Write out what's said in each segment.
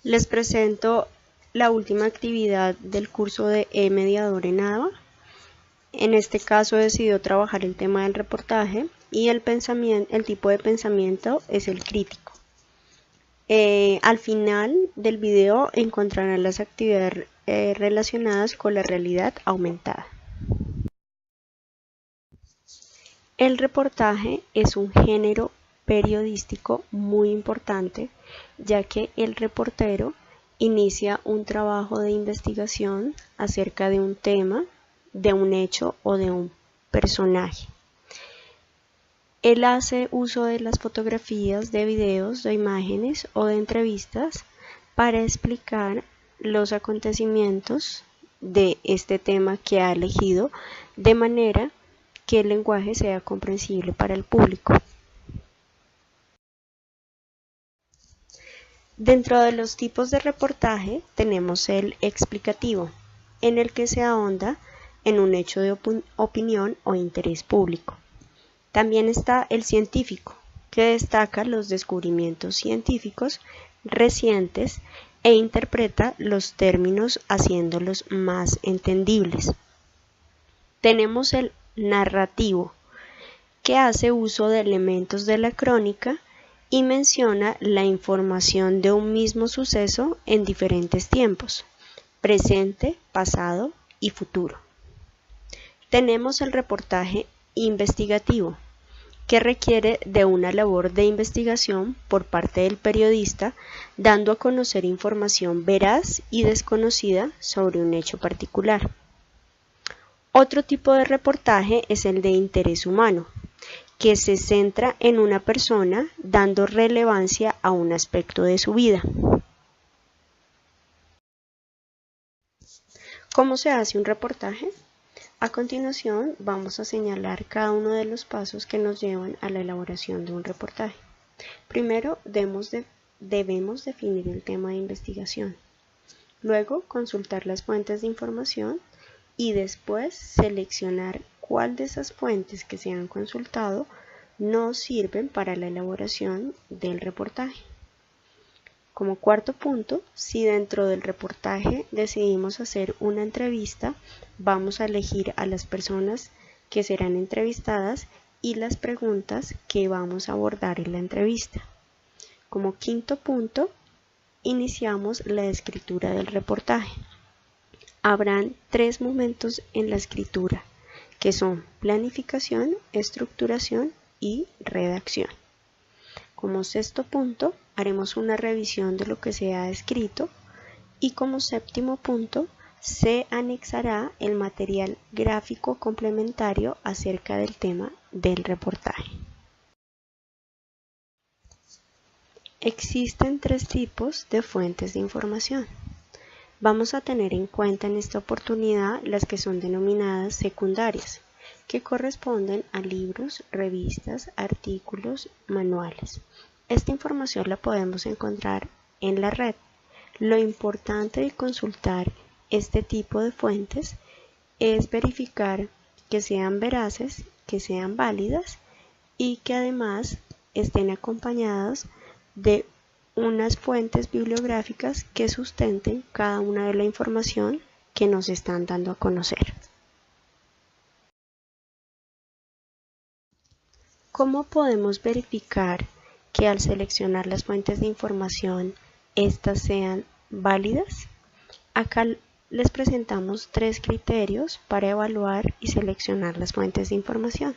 Les presento la última actividad del curso de e-mediador en ADVA. En este caso he decidido trabajar el tema del reportaje y el tipo de pensamiento es el crítico. Al final del video encontrarán las actividades relacionadas con la realidad aumentada. El reportaje es un género periodístico muy importante, ya que el reportero inicia un trabajo de investigación acerca de un tema, de un hecho o de un personaje. Él hace uso de las fotografías, de videos, de imágenes o de entrevistas para explicar los acontecimientos de este tema que ha elegido de manera que el lenguaje sea comprensible para el público. Dentro de los tipos de reportaje tenemos el explicativo, en el que se ahonda en un hecho de opinión o interés público. También está el científico, que destaca los descubrimientos científicos recientes e interpreta los términos haciéndolos más entendibles. Tenemos el narrativo, que hace uso de elementos de la crónica y menciona la información de un mismo suceso en diferentes tiempos, presente, pasado y futuro. Tenemos el reportaje investigativo, que requiere de una labor de investigación por parte del periodista, dando a conocer información veraz y desconocida sobre un hecho particular. Otro tipo de reportaje es el de interés humano, que se centra en una persona dando relevancia a un aspecto de su vida. ¿Cómo se hace un reportaje? A continuación vamos a señalar cada uno de los pasos que nos llevan a la elaboración de un reportaje. Primero debemos definir el tema de investigación, luego consultar las fuentes de información y después seleccionar cuál de esas fuentes que se han consultado nos sirven para la elaboración del reportaje. Como cuarto punto, si dentro del reportaje decidimos hacer una entrevista, vamos a elegir a las personas que serán entrevistadas y las preguntas que vamos a abordar en la entrevista. Como quinto punto, iniciamos la escritura del reportaje. Habrán 3 momentos en la escritura, que son planificación, estructuración y redacción. Como sexto punto, haremos una revisión de lo que se ha escrito y como séptimo punto, se anexará el material gráfico complementario acerca del tema del reportaje. Existen 3 tipos de fuentes de información. Vamos a tener en cuenta en esta oportunidad las que son denominadas secundarias, que corresponden a libros, revistas, artículos, manuales. Esta información la podemos encontrar en la red. Lo importante de consultar este tipo de fuentes es verificar que sean veraces, que sean válidas y que además estén acompañadas de unas fuentes bibliográficas que sustenten cada una de la información que nos están dando a conocer. ¿Cómo podemos verificar que al seleccionar las fuentes de información, estas sean válidas? Acá les presentamos 3 criterios para evaluar y seleccionar las fuentes de información.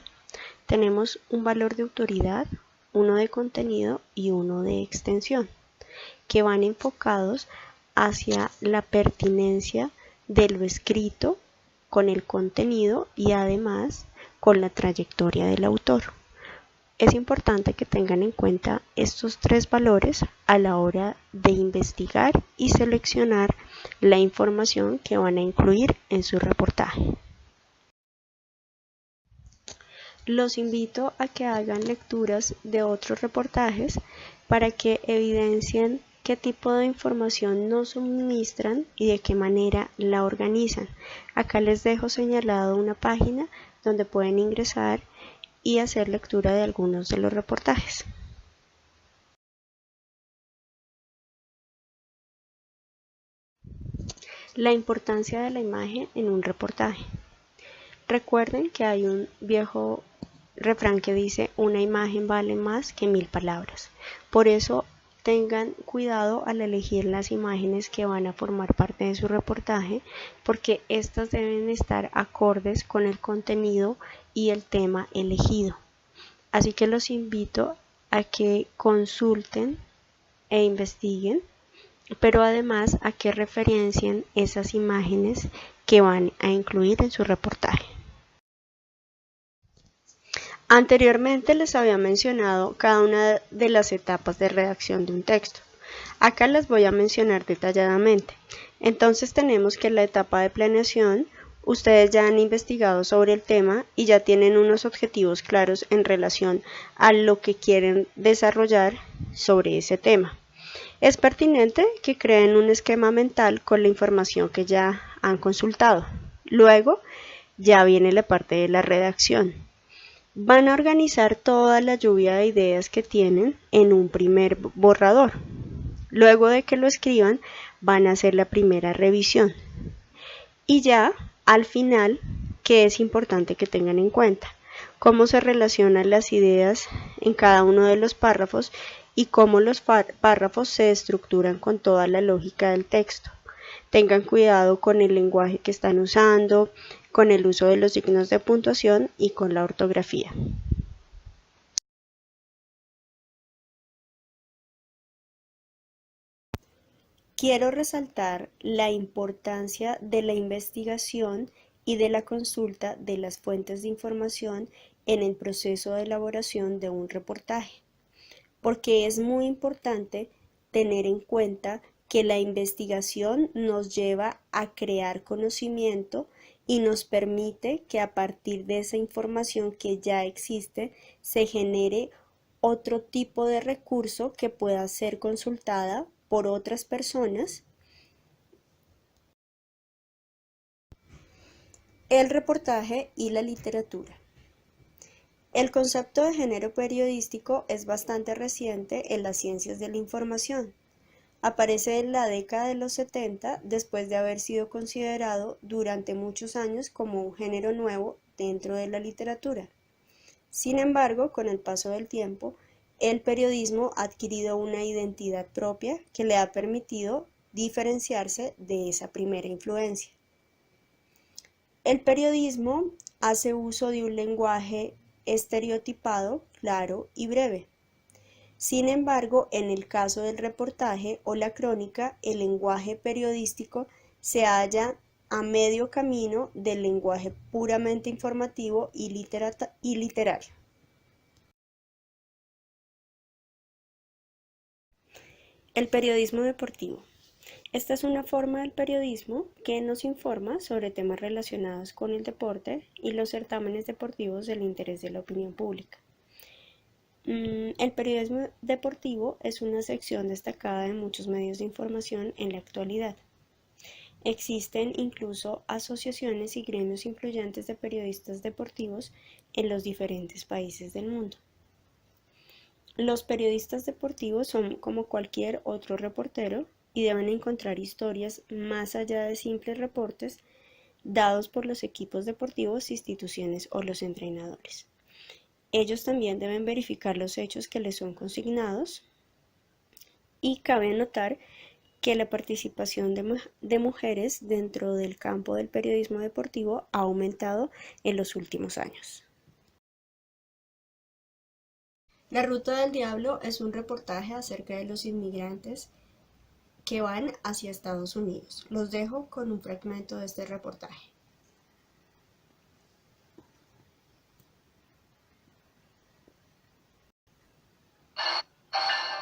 Tenemos un valor de autoridad, uno de contenido y uno de extensión, que van enfocados hacia la pertinencia de lo escrito con el contenido y además con la trayectoria del autor. Es importante que tengan en cuenta estos 3 valores a la hora de investigar y seleccionar la información que van a incluir en su reportaje. Los invito a que hagan lecturas de otros reportajes para que evidencien qué tipo de información nos suministran y de qué manera la organizan. Acá les dejo señalado una página donde pueden ingresar y hacer lectura de algunos de los reportajes. La importancia de la imagen en un reportaje. Recuerden que hay un viejo refrán que dice: una imagen vale más que 1000 palabras. Por eso tengan cuidado al elegir las imágenes que van a formar parte de su reportaje, porque estas deben estar acordes con el contenido y el tema elegido. Así que los invito a que consulten e investiguen, pero además a que referencien esas imágenes que van a incluir en su reportaje. Anteriormente les había mencionado cada una de las etapas de redacción de un texto. Acá las voy a mencionar detalladamente. Entonces tenemos que en la etapa de planeación, ustedes ya han investigado sobre el tema y ya tienen unos objetivos claros en relación a lo que quieren desarrollar sobre ese tema. Es pertinente que creen un esquema mental con la información que ya han consultado. Luego ya viene la parte de la redacción. Van a organizar toda la lluvia de ideas que tienen en un primer borrador. Luego de que lo escriban, van a hacer la primera revisión. Y ya al final, ¿qué es importante que tengan en cuenta? Cómo se relacionan las ideas en cada uno de los párrafos y cómo los párrafos se estructuran con toda la lógica del texto. Tengan cuidado con el lenguaje que están usando, con el uso de los signos de puntuación y con la ortografía. Quiero resaltar la importancia de la investigación y de la consulta de las fuentes de información en el proceso de elaboración de un reportaje, porque es muy importante tener en cuenta que la investigación nos lleva a crear conocimiento y nos permite que a partir de esa información que ya existe se genere otro tipo de recurso que pueda ser consultada por otras personas. El reportaje y la literatura. El concepto de género periodístico es bastante reciente en las ciencias de la información. Aparece en la década de los 70 después de haber sido considerado durante muchos años como un género nuevo dentro de la literatura. Sin embargo, con el paso del tiempo, el periodismo ha adquirido una identidad propia que le ha permitido diferenciarse de esa primera influencia. El periodismo hace uso de un lenguaje estereotipado, claro y breve. Sin embargo, en el caso del reportaje o la crónica, el lenguaje periodístico se halla a medio camino del lenguaje puramente informativo y literario. El periodismo deportivo. Esta es una forma del periodismo que nos informa sobre temas relacionados con el deporte y los certámenes deportivos del interés de la opinión pública. El periodismo deportivo es una sección destacada de muchos medios de información en la actualidad. Existen incluso asociaciones y gremios influyentes de periodistas deportivos en los diferentes países del mundo. Los periodistas deportivos son como cualquier otro reportero y deben encontrar historias más allá de simples reportes dados por los equipos deportivos, instituciones o los entrenadores. Ellos también deben verificar los hechos que les son consignados y cabe notar que la participación de mujeres dentro del campo del periodismo deportivo ha aumentado en los últimos años. La Ruta del Diablo es un reportaje acerca de los inmigrantes que van hacia Estados Unidos. Los dejo con un fragmento de este reportaje.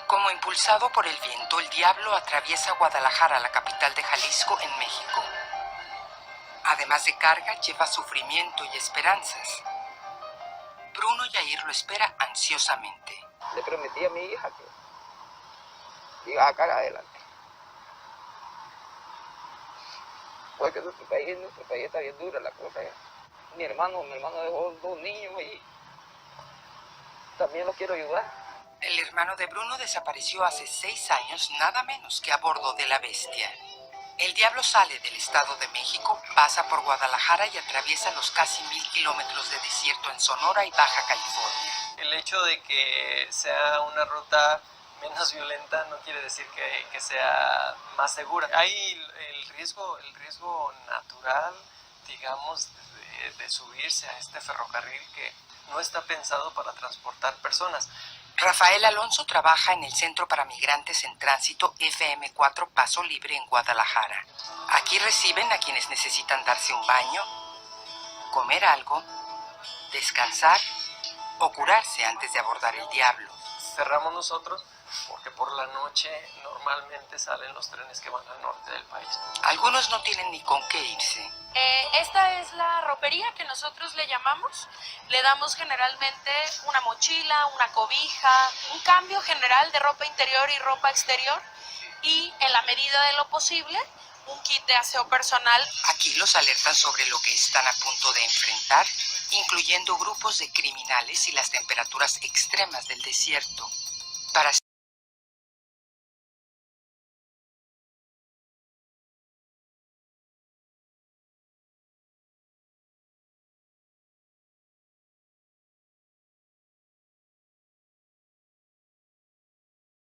Como impulsado por el viento, el diablo atraviesa Guadalajara, la capital de Jalisco, en México. Además de carga, lleva sufrimiento y esperanzas. Bruno Yair lo espera ansiosamente. Le prometí a mi hija que iba a sacar adelante. Porque nuestro país está bien dura la cosa ya. Mi hermano dejó 2 niños y también los quiero ayudar. El hermano de Bruno desapareció hace 6 años, nada menos que a bordo de la Bestia. El Diablo sale del Estado de México, pasa por Guadalajara y atraviesa los casi 1000 kilómetros de desierto en Sonora y Baja California. El hecho de que sea una ruta menos violenta no quiere decir que sea más segura. Hay el riesgo natural, digamos, de subirse a este ferrocarril que no está pensado para transportar personas. Rafael Alonso trabaja en el Centro para Migrantes en Tránsito FM4 Paso Libre en Guadalajara. Aquí reciben a quienes necesitan darse un baño, comer algo, descansar o curarse antes de abordar el Diablo. Cerramos nosotros porque por la noche normalmente salen los trenes que van al norte del país. Algunos no tienen ni con qué irse. Esta es la ropería que nosotros le llamamos. Le damos generalmente una mochila, una cobija, un cambio general de ropa interior y ropa exterior y, en la medida de lo posible, un kit de aseo personal. Aquí los alertan sobre lo que están a punto de enfrentar, incluyendo grupos de criminales y las temperaturas extremas del desierto. Para